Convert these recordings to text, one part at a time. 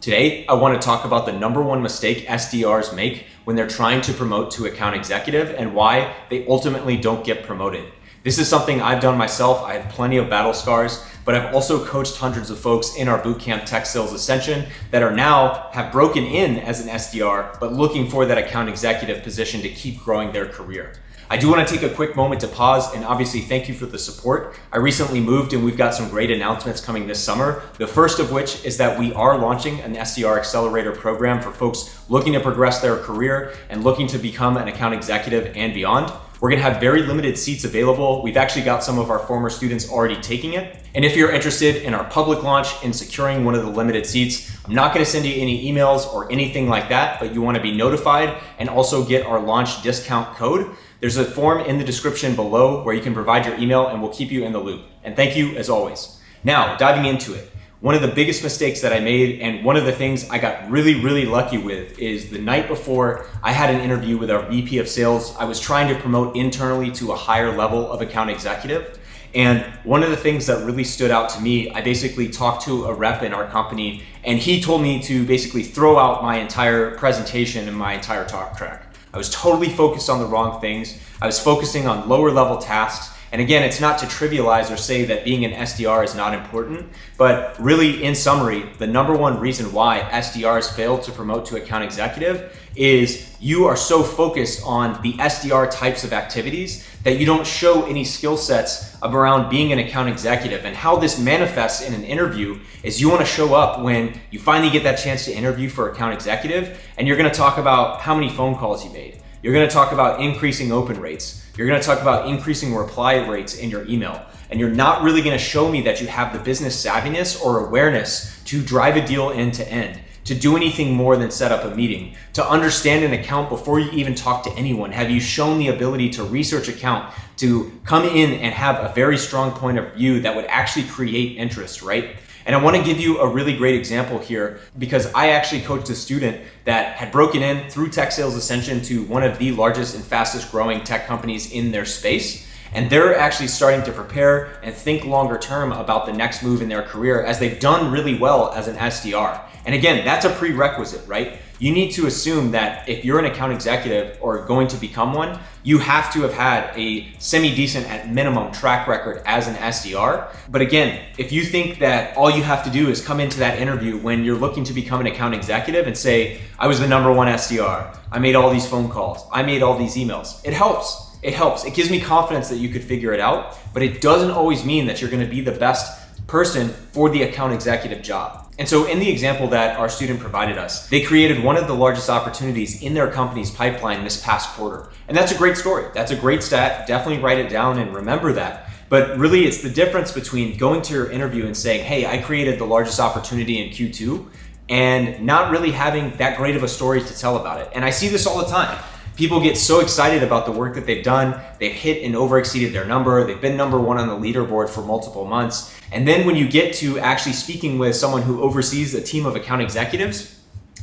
Today, I want to talk about the number one mistake SDRs make when they're trying to promote to account executive and why they ultimately don't get promoted. This is something I've done myself. I have plenty of battle scars, but I've also coached hundreds of folks in our bootcamp Tech Sales Ascension that are now have broken in as an SDR, but looking for that account executive position to keep growing their career. I do want to take a quick moment to pause and obviously thank you for the support. I recently moved and we've got some great announcements coming this summer. The first of which is that we are launching an SDR accelerator program for folks looking to progress their career and looking to become an account executive and beyond. We're going to have very limited seats available. We've actually got some of our former students already taking it. And if you're interested in our public launch and securing one of the limited seats, I'm not going to send you any emails or anything like that, but you want to be notified and also get our launch discount code. There's a form in the description below where you can provide your email and we'll keep you in the loop. And thank you as always. Now, diving into it. One of the biggest mistakes that I made, and one of the things I got really lucky with, is the night before I had an interview with our VP of sales. I was trying to promote internally to a higher level of account executive. And one of the things that really stood out to me, I basically talked to a rep in our company and he told me to basically throw out my entire presentation and my entire talk track. I was totally focused on the wrong things. I was focusing on lower level tasks. And again, it's not to trivialize or say that being an SDR is not important, but really in summary, the number one reason why SDRs fail to promote to account executive is you are so focused on the SDR types of activities that you don't show any skill sets around being an account executive. And how this manifests in an interview is you want to show up when you finally get that chance to interview for account executive, and you're going to talk about how many phone calls you made. You're going to talk about increasing open rates. You're going to talk about increasing reply rates in your email. And you're not really going to show me that you have the business savviness or awareness to drive a deal end to end, to do anything more than set up a meeting, to understand an account before you even talk to anyone. Have you shown the ability to research account, to come in and have a very strong point of view that would actually create interest, right? And I want to give you a really great example here because I actually coached a student that had broken in through Tech Sales Ascension to one of the largest and fastest growing tech companies in their space. And they're actually starting to prepare and think longer term about the next move in their career as they've done really well as an SDR. And again, that's a prerequisite, right? You need to assume that if you're an account executive or going to become one, you have to have had a semi-decent at minimum track record as an SDR. But again, if you think that all you have to do is come into that interview when you're looking to become an account executive and say, I was the number one SDR, I made all these phone calls, I made all these emails, it helps. It helps. It gives me confidence that you could figure it out, but it doesn't always mean that you're going to be the best person for the account executive job. And so in the example that our student provided us, they created one of the largest opportunities in their company's pipeline this past quarter. And that's a great story. That's a great stat. Definitely write it down and remember that. But really it's the difference between going to your interview and saying, hey, I created the largest opportunity in Q2 and not really having that great of a story to tell about it. And I see this all the time. People get so excited about the work that they've done. They've hit and overexceeded their number. They've been number one on the leaderboard for multiple months. And then when you get to actually speaking with someone who oversees a team of account executives,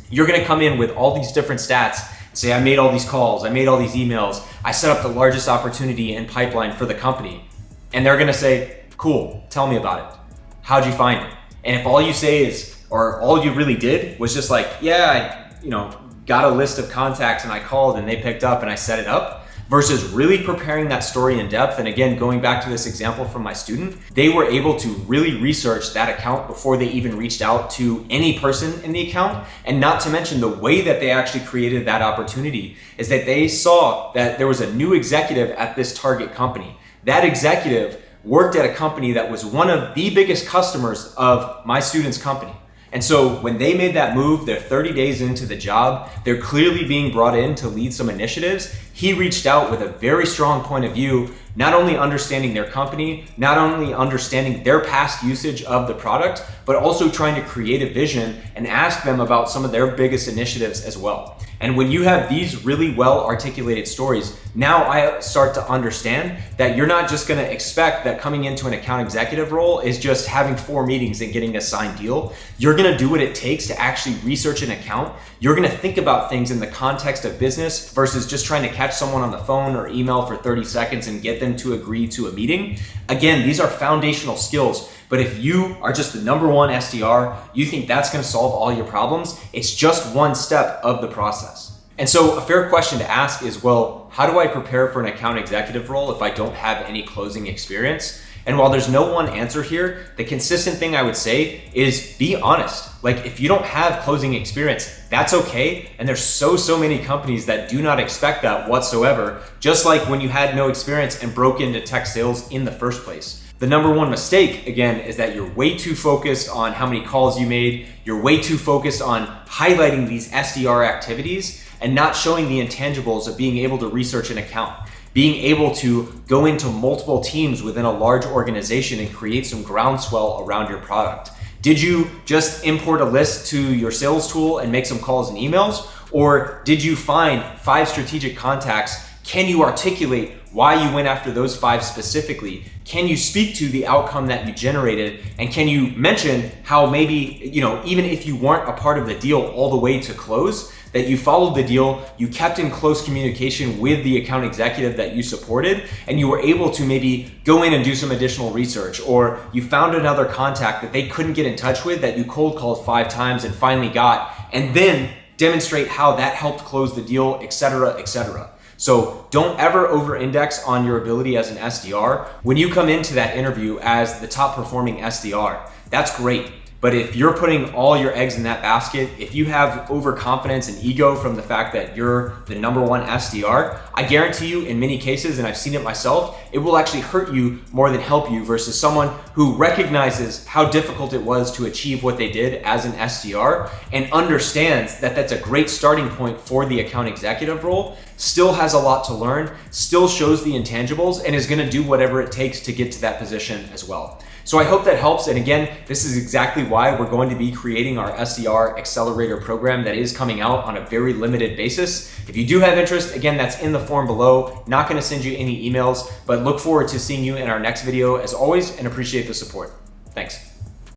you're going to come in with all these different stats and say, I made all these calls. I made all these emails. I set up the largest opportunity in pipeline for the company. And they're going to say, cool, tell me about it. How'd you find it? And if all you say is, or all you really did was just like, yeah, I got a list of contacts and I called and they picked up and I set it up, versus really preparing that story in depth. And again, going back to this example from my student, they were able to really research that account before they even reached out to any person in the account. And not to mention the way that they actually created that opportunity is that they saw that there was a new executive at this target company. That executive worked at a company that was one of the biggest customers of my student's company. And so when they made that move, they're 30 days into the job, they're clearly being brought in to lead some initiatives. He reached out with a very strong point of view, not only understanding their company, not only understanding their past usage of the product, but also trying to create a vision and ask them about some of their biggest initiatives as well. And when you have these really well articulated stories, Now I start to understand that you're not just gonna expect that coming into an account executive role is just having 4 meetings and getting a signed deal. You're gonna do what it takes to actually research an account. You're gonna think about things in the context of business versus just trying to catch someone on the phone or email for 30 seconds and get them to agree to a meeting. Again, these are foundational skills, but if you are just the number one SDR, you think that's gonna solve all your problems, it's just one step of the process. And so a fair question to ask is, well, how do I prepare for an account executive role if I don't have any closing experience? And while there's no one answer here, the consistent thing I would say is be honest. Like, if you don't have closing experience, that's okay. And there's so many companies that do not expect that whatsoever, just like when you had no experience and broke into tech sales in the first place. The number one mistake, again, is that you're way too focused on how many calls you made. You're way too focused on highlighting these SDR activities and not showing the intangibles of being able to research an account, being able to go into multiple teams within a large organization and create some groundswell around your product. Did you just import a list to your sales tool and make some calls and emails? Or did you find 5 strategic contacts? Can you articulate why you went after those 5 specifically? Can you speak to the outcome that you generated? And can you mention how maybe, even if you weren't a part of the deal all the way to close, that you followed the deal, you kept in close communication with the account executive that you supported, and you were able to maybe go in and do some additional research, or you found another contact that they couldn't get in touch with that you cold called 5 times and finally got, and then demonstrate how that helped close the deal, etc., etc. So don't ever over-index on your ability as an SDR. When you come into that interview as the top performing SDR, that's great. But if you're putting all your eggs in that basket, if you have overconfidence and ego from the fact that you're the number one SDR, I guarantee you in many cases, and I've seen it myself, it will actually hurt you more than help you versus someone who recognizes how difficult it was to achieve what they did as an SDR and understands that that's a great starting point for the account executive role, still has a lot to learn, still shows the intangibles, and is gonna do whatever it takes to get to that position as well. So I hope that helps. And again, this is exactly why we're going to be creating our SDR Accelerator program that is coming out on a very limited basis. If you do have interest, again, that's in the form below. Not going to send you any emails, but look forward to seeing you in our next video as always, and appreciate the support. Thanks.